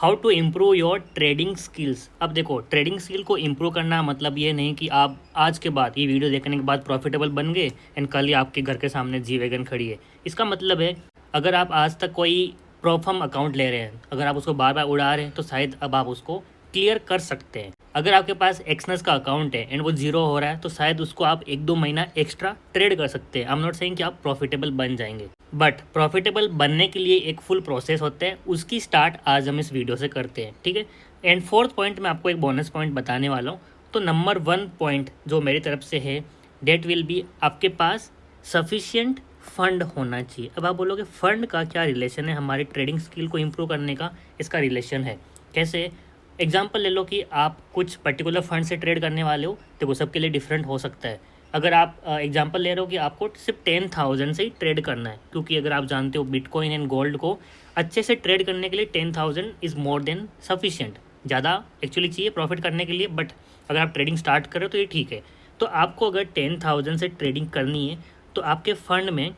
How to improve your trading skills. अब देखो, trading skill को इम्प्रूव करना मतलब ये नहीं कि आप आज के बाद ये वीडियो देखने के बाद प्रॉफिटेबल बन गए एंड कल ही आपके घर के सामने जी वैगन खड़ी है। इसका मतलब है अगर आप आज तक कोई प्रोफर्म अकाउंट ले रहे हैं, अगर आप उसको बार बार उड़ा रहे हैं तो शायद अब आप उसको क्लियर कर सकते हैं। अगर आपके पास एक्सनस का अकाउंट है एंड वो जीरो हो रहा है तो शायद उसको आप 1-2 महीना एक्स्ट्रा ट्रेड कर सकते हैं। आई एम नॉट सेइंग कि आप प्रॉफिटेबल बन जाएंगे, बट प्रॉफिटेबल बनने के लिए एक फुल प्रोसेस होता है, उसकी स्टार्ट आज हम इस वीडियो से करते हैं, ठीक है। एंड फोर्थ पॉइंट मैं आपको एक बोनस पॉइंट बताने वाला हूँ। तो नंबर 1 पॉइंट जो मेरी तरफ से है डेट विल बी आपके पास सफिशिएंट फंड होना चाहिए। अब आप बोलोगे फंड का क्या रिलेशन है हमारी ट्रेडिंग स्किल को इम्प्रूव करने का? इसका रिलेशन है कैसे? एग्जाम्पल ले लो कि आप कुछ पर्टिकुलर फंड से ट्रेड करने वाले हो, तो वो सबके लिए डिफरेंट हो सकता है। अगर आप एग्जांपल ले रहे हो कि आपको सिर्फ 10,000 से ही ट्रेड करना है, क्योंकि अगर आप जानते हो बिटकॉइन एंड गोल्ड को अच्छे से ट्रेड करने के लिए 10,000 इज़ मोर देन सफिशिएंट। ज़्यादा एक्चुअली चाहिए प्रॉफिट करने के लिए, बट अगर आप ट्रेडिंग स्टार्ट करो तो ये ठीक है। तो आपको अगर 10,000 से ट्रेडिंग करनी है तो आपके फंड में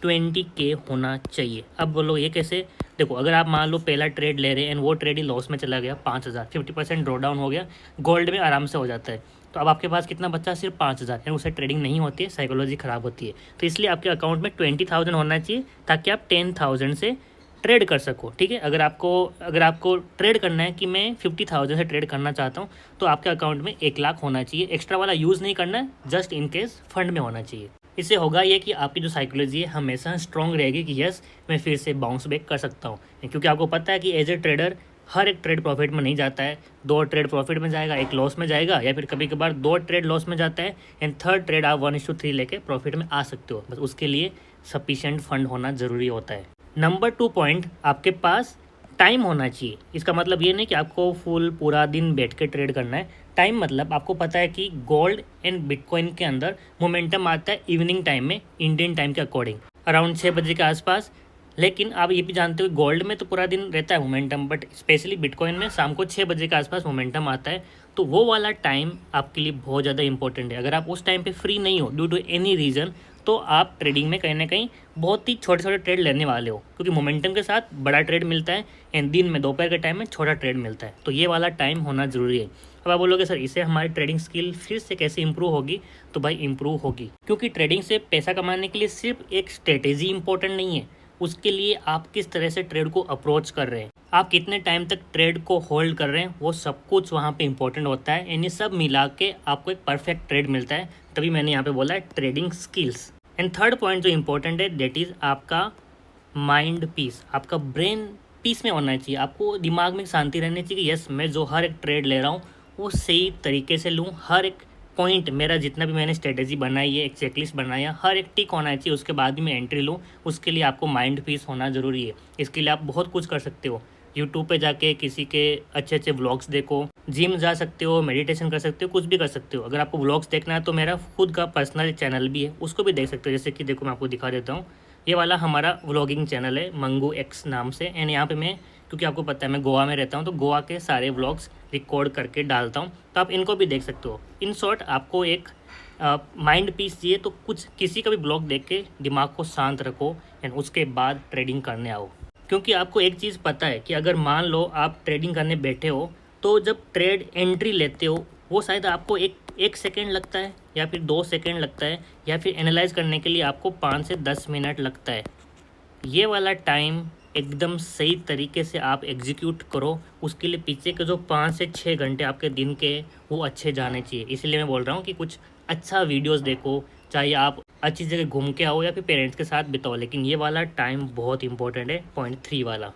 20K होना चाहिए। अब बोलो ये कैसे? देखो, अगर आप मान लो पहला ट्रेड ले रहे हैं एंड वो ट्रेड ही लॉस में चला गया 5,000, 50% ड्रॉ डाउन हो गया, गोल्ड में आराम से हो जाता है, तो अब आपके पास कितना बचा? सिर्फ 5,000। एंड उससे ट्रेडिंग नहीं होती है, साइकोलॉजी ख़राब होती है। तो इसलिए आपके अकाउंट में 20,000 होना चाहिए ताकि आप 10,000 से ट्रेड कर सको, ठीक है। अगर आपको ट्रेड करना है कि मैं 50,000 से ट्रेड करना चाहता हूँ तो आपके अकाउंट में 1,00,000 होना चाहिए। एक्स्ट्रा वाला यूज़ नहीं करना है, जस्ट इन केस फंड में होना चाहिए। इससे होगा ये कि आपकी जो साइकोलॉजी है हमेशा स्ट्रॉन्ग रहेगी कि यस मैं फिर से बाउंस बैक कर सकता हूँ, क्योंकि आपको पता है कि एज ए ट्रेडर हर एक ट्रेड प्रॉफिट में नहीं जाता है। 2 ट्रेड प्रॉफिट में जाएगा, 1 लॉस में जाएगा, या फिर कभी कभार 2 ट्रेड लॉस में जाता है एंड थर्ड ट्रेड आप 1:3 लेके प्रॉफिट में आ सकते हो। बस उसके लिए सफिशिएंट फंड होना ज़रूरी होता है। नंबर 2 पॉइंट, आपके पास टाइम होना चाहिए। इसका मतलब ये नहीं कि आपको फुल पूरा दिन बैठ के ट्रेड करना है। टाइम मतलब आपको पता है कि गोल्ड एंड बिटकॉइन के अंदर मोमेंटम आता है इवनिंग टाइम में, इंडियन टाइम के अकॉर्डिंग अराउंड 6 बजे के आसपास। लेकिन आप ये भी जानते हो गोल्ड में तो पूरा दिन रहता है मोमेंटम, बट स्पेशली बिटकॉइन में शाम को 6 बजे के आसपास मोमेंटम आता है। तो वो वाला टाइम आपके लिए बहुत ज़्यादा इंपॉर्टेंट है। अगर आप उस टाइम पे फ्री नहीं हो ड्यू टू एनी रीज़न, तो आप ट्रेडिंग में कहीं ना कहीं बहुत ही छोटे छोटे ट्रेड लेने वाले हो, क्योंकि मोमेंटम के साथ बड़ा ट्रेड मिलता है एंड दिन में दोपहर के टाइम में छोटा ट्रेड मिलता है। तो ये वाला टाइम होना ज़रूरी है। अब आप बोलोगे सर इससे हमारी ट्रेडिंग स्किल फिर से कैसे इंप्रूव होगी? तो भाई इंप्रूव होगी, क्योंकि ट्रेडिंग से पैसा कमाने के लिए सिर्फ एक स्ट्रेटेजी इंपॉर्टेंट नहीं है, उसके लिए आप किस तरह से ट्रेड को अप्रोच कर रहे हैं, आप कितने टाइम तक ट्रेड को होल्ड कर रहे हैं, वो सब कुछ वहाँ पे इंपॉर्टेंट होता है। एंड ये सब मिला के आपको एक परफेक्ट ट्रेड मिलता है, तभी मैंने यहाँ पे बोला है trading skills. And third point जो इंपॉर्टेंट है दैट इज़ आपका माइंड पीस। आपका ब्रेन पीस में होना चाहिए, आपको दिमाग में शांति रहनी चाहिए कि यस मैं जो हर एक ट्रेड ले रहा हूँ वो सही तरीके से लूँ, हर एक पॉइंट मेरा जितना भी मैंने स्ट्रेटेजी बनाई है, एक चेकलिस्ट बनाया, हर एक टिक होना चाहिए, उसके बाद ही मैं एंट्री लूँ। उसके लिए आपको माइंड पीस होना ज़रूरी है। इसके लिए आप बहुत कुछ कर सकते हो। यूट्यूब पे जाके किसी के अच्छे अच्छे व्लॉग्स देखो, जिम जा सकते हो, मेडिटेशन कर सकते हो, कुछ भी कर सकते हो। अगर आपको व्लॉग्स देखना है तो मेरा खुद का पर्सनल चैनल भी है, उसको भी देख सकते हो। जैसे कि देखो मैं आपको दिखा देता हूँ, ये वाला हमारा व्लॉगिंग चैनल है मंगू एक्स नाम से। एंड यहाँ पे मैं, क्योंकि आपको पता है मैं गोवा में रहता हूँ, तो गोवा के सारे व्लॉग्स रिकॉर्ड करके डालता हूँ, तो आप इनको भी देख सकते हो। इन शॉर्ट आपको एक माइंड पीस चाहिए तो कुछ किसी का भी ब्लॉग देख के दिमाग को शांत रखो एंड उसके बाद ट्रेडिंग करने आओ। क्योंकि आपको एक चीज़ पता है कि अगर मान लो आप ट्रेडिंग करने बैठे हो तो जब ट्रेड एंट्री लेते हो वो शायद आपको एक सेकेंड लगता है या फिर 2 सेकेंड लगता है, या फिर एनालाइज करने के लिए आपको 5 से 10 मिनट लगता है। ये वाला टाइम एकदम सही तरीके से आप एग्जीक्यूट करो, उसके लिए पीछे के जो 5 से 6 घंटे आपके दिन के वो अच्छे जाने चाहिए। इसलिए मैं बोल रहा हूँ कि कुछ अच्छा वीडियोस देखो, चाहे आप अच्छी जगह घूम के आओ या फिर पेरेंट्स के साथ बिताओ, लेकिन ये वाला टाइम बहुत इंपॉर्टेंट है, पॉइंट 3 वाला।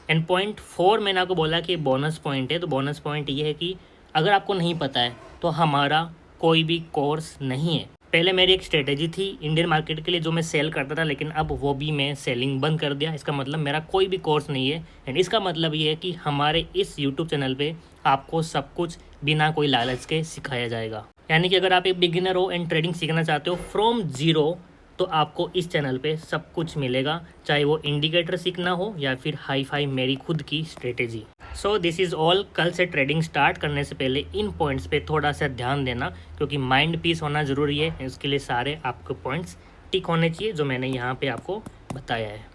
एंड पॉइंट 4 मैंने आपको बोला कि बोनस पॉइंट है, तो बोनस पॉइंट ये है कि अगर आपको नहीं पता है तो हमारा कोई भी कोर्स नहीं है। पहले मेरी एक स्ट्रेटेजी थी इंडियन मार्केट के लिए जो मैं सेल करता था, लेकिन अब वो भी मैं सेलिंग बंद कर दिया। इसका मतलब मेरा कोई भी कोर्स नहीं है। एंड इसका मतलब ये है कि हमारे इस यूट्यूब चैनल पे आपको सब कुछ बिना कोई लालच के सिखाया जाएगा। यानी कि अगर आप एक बिगिनर हो एंड ट्रेडिंग सीखना चाहते हो फ्रॉम जीरो, तो आपको इस चैनल पे सब कुछ मिलेगा, चाहे वो इंडिकेटर सीखना हो या फिर हाई फाई मेरी खुद की strategy. So this is all. कल से ट्रेडिंग स्टार्ट करने से पहले इन पॉइंट्स पे थोड़ा सा ध्यान देना, क्योंकि माइंड पीस होना ज़रूरी है। इसके लिए सारे आपके पॉइंट्स टिक होने चाहिए जो मैंने यहाँ पे आपको बताया है।